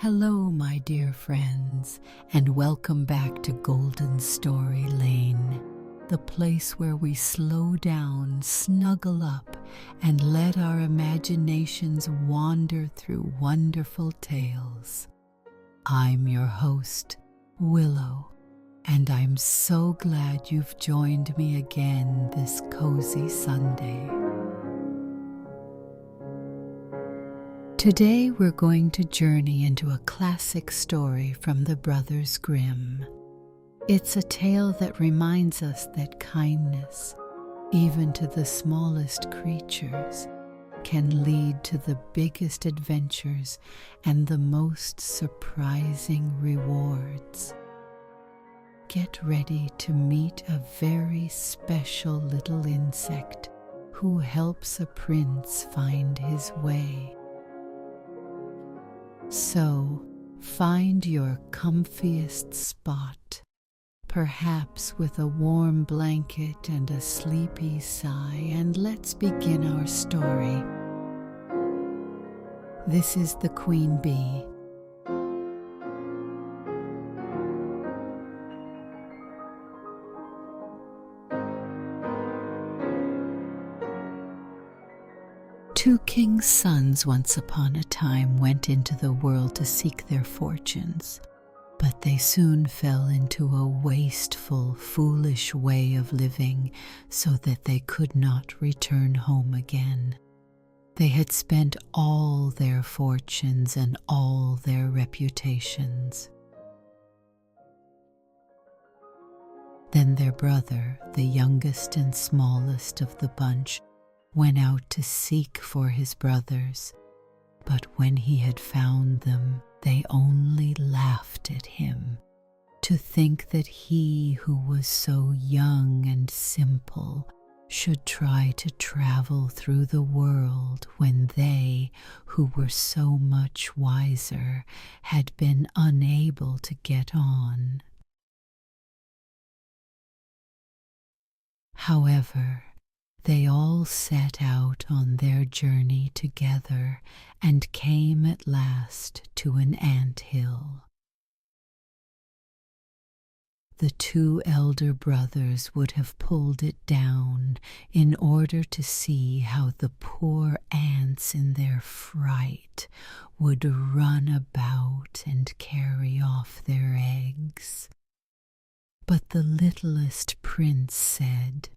Hello, my dear friends, and welcome back to Golden Story Lane, the place where we slow down, snuggle up, and let our imaginations wander through wonderful tales. I'm your host, Willow, and I'm so glad you've joined me again this cozy Sunday. Today we're going to journey into a classic story from the Brothers Grimm. It's a tale that reminds us that kindness, even to the smallest creatures, can lead to the biggest adventures and the most surprising rewards. Get ready to meet a very special little insect who helps a prince find his way. So, find your comfiest spot, perhaps with a warm blanket and a sleepy sigh, and let's begin our story. This is the Queen Bee. Two kings' sons once upon a time went into the world to seek their fortunes, but they soon fell into a wasteful, foolish way of living so that they could not return home again. They had spent all their fortunes and all their reputations. Then their brother, the youngest and smallest of the bunch, went out to seek for his brothers, but when he had found them, they only laughed at him. To think that he who was so young and simple should try to travel through the world when they, who were so much wiser, had been unable to get on. However, they all set out on their journey together and came at last to an ant-hill. The two elder brothers would have pulled it down in order to see how the poor ants in their fright would run about and carry off their eggs. But the littlest prince said,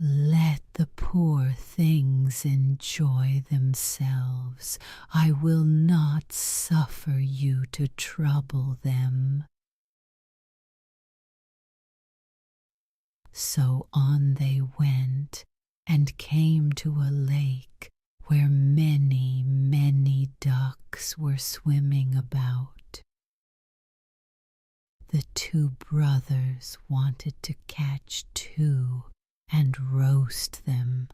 "Let the poor things enjoy themselves. I will not suffer you to trouble them." So on they went and came to a lake where many, many ducks were swimming about. The two brothers wanted to catch two and roast them.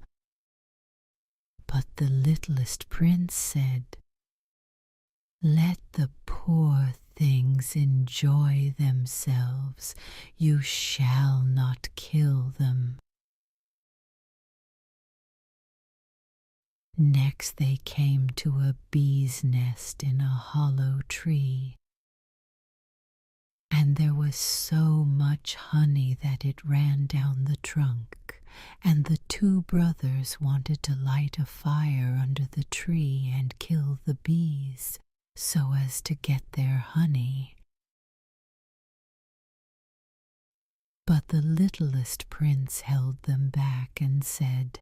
But the littlest prince said, "Let the poor things enjoy themselves. You shall not kill them." Next they came to a bee's nest in a hollow tree, and there was so much honey that it ran down the trunk, and the two brothers wanted to light a fire under the tree and kill the bees so as to get their honey. But the littlest prince held them back and said,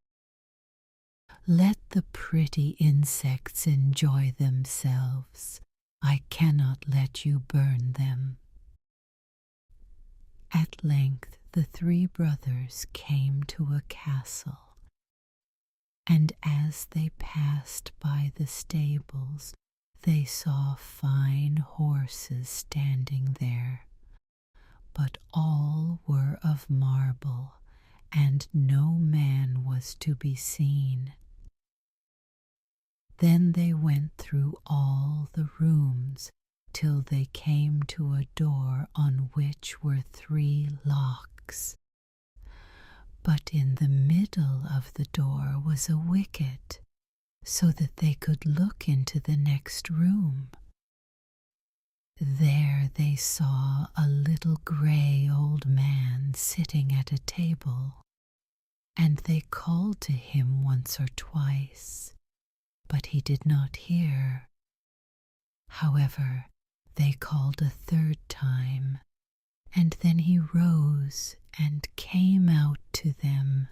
"Let the pretty insects enjoy themselves. I cannot let you burn them." At length the three brothers came to a castle, and as they passed by the stables, they saw fine horses standing there, but all were of marble, and no man was to be seen. Then they went through all the rooms till they came to a door on which were 3 locks. But in the middle of the door was a wicket, so that they could look into the next room. There they saw a little gray old man sitting at a table, and they called to him once or twice, but he did not hear. However, they called a third time, and then he rose and came out to them.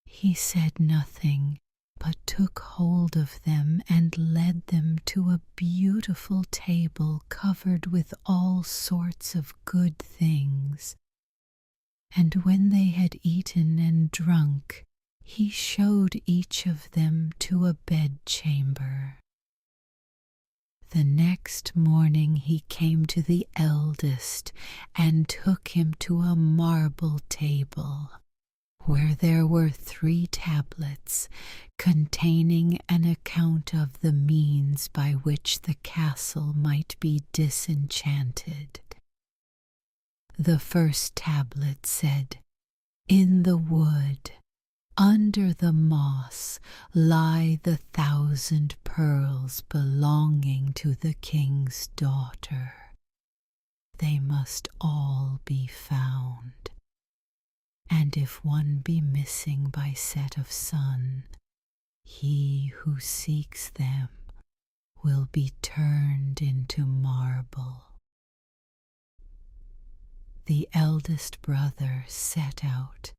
He said nothing, but took hold of them and led them to a beautiful table covered with all sorts of good things. And when they had eaten and drunk, he showed each of them to a bedchamber. The next morning he came to the eldest and took him to a marble table, where there were 3 tablets containing an account of the means by which the castle might be disenchanted. The first tablet said, "In the wood, under the moss, lie the 1,000 pearls belonging to the king's daughter. They must all be found. And if one be missing by set of sun, he who seeks them will be turned into marble." The eldest brother set out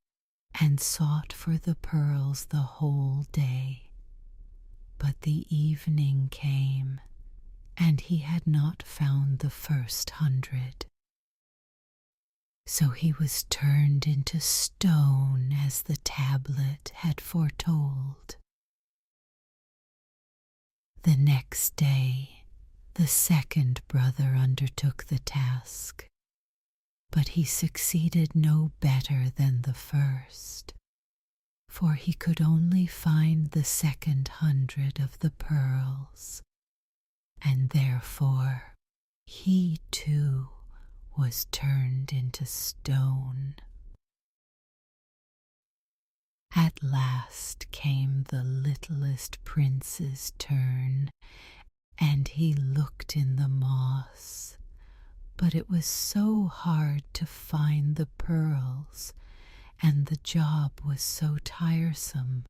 and sought for the pearls the whole day, but the evening came, and he had not found the first 100. So he was turned into stone as the tablet had foretold. The next day, the second brother undertook the task, but he succeeded no better than the first, for he could only find the second 100 of the pearls, and therefore he too was turned into stone. At last came the littlest prince's turn, and he looked in the moss, but it was so hard to find the pearls, and the job was so tiresome.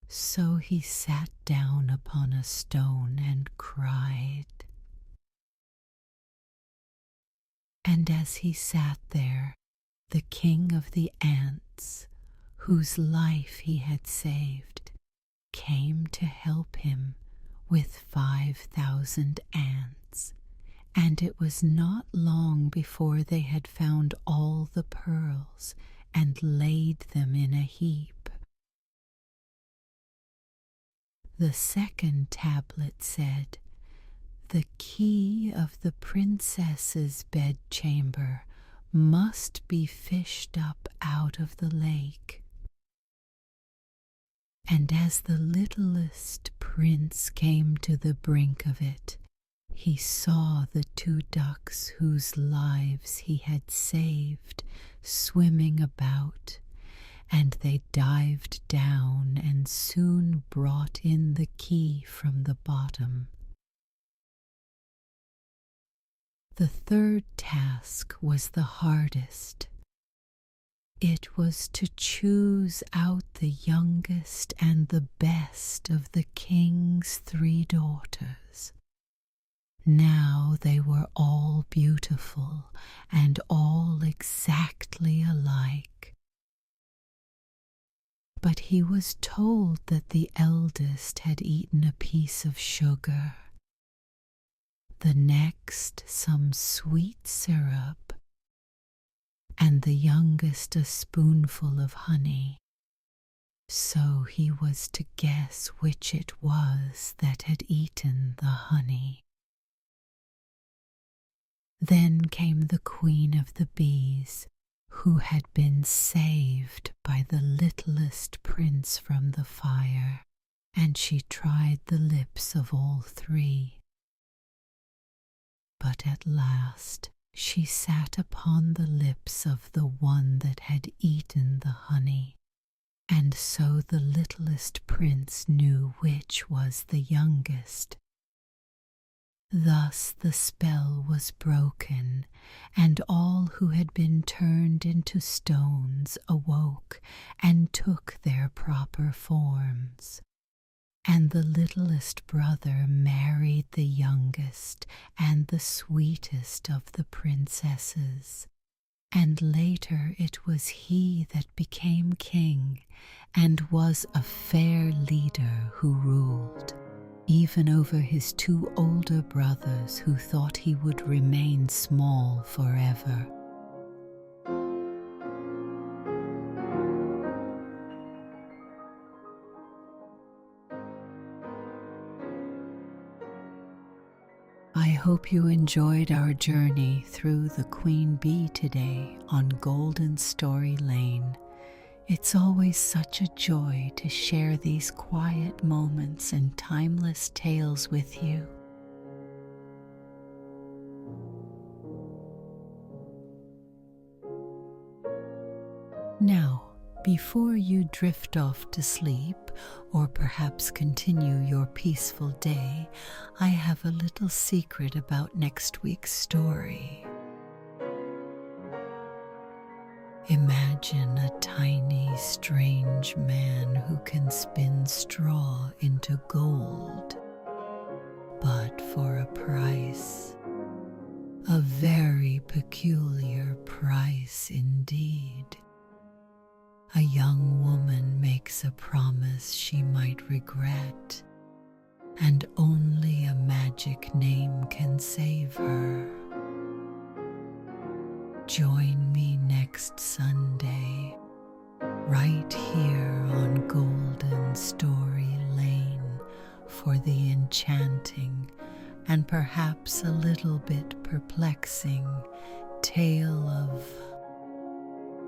So he sat down upon a stone and cried. And as he sat there, the king of the ants, whose life he had saved, came to help him with 5,000 ants, and it was not long before they had found all the pearls and laid them in a heap. The second tablet said, "The key of the princess's bedchamber must be fished up out of the lake." And as the littlest prince came to the brink of it, he saw the 2 ducks whose lives he had saved swimming about, and they dived down and soon brought in the key from the bottom. The third task was the hardest. It was to choose out the youngest and the best of the king's 3 daughters. Now they were all beautiful and all exactly alike. But he was told that the eldest had eaten a piece of sugar, the next some sweet syrup, and the youngest a spoonful of honey. So he was to guess which it was that had eaten the honey. Then came the queen of the bees, who had been saved by the littlest prince from the fire, and she tried the lips of all 3. But at last she sat upon the lips of the one that had eaten the honey, and so the littlest prince knew which was the youngest. Thus the spell was broken, and all who had been turned into stones awoke and took their proper forms. And the littlest brother married the youngest and the sweetest of the princesses. And later it was he that became king, and was a fair leader who ruled, even over his two older brothers who thought he would remain small forever. I hope you enjoyed our journey through the Queen Bee today on Golden Story Lane. It's always such a joy to share these quiet moments and timeless tales with you. Now, before you drift off to sleep, or perhaps continue your peaceful day, I have a little secret about next week's story. Imagine a tiny, strange man who can spin straw into gold, but for a price. A very peculiar price indeed. A young woman makes a promise she might regret, and only a magic name can save her. Join me next Sunday, right here on Golden Story Lane, for the enchanting and perhaps a little bit perplexing tale of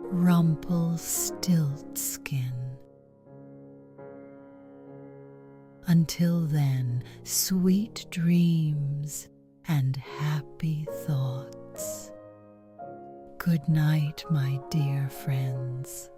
Rumpelstiltskin. Until then, sweet dreams and happy thoughts. Good night, my dear friends.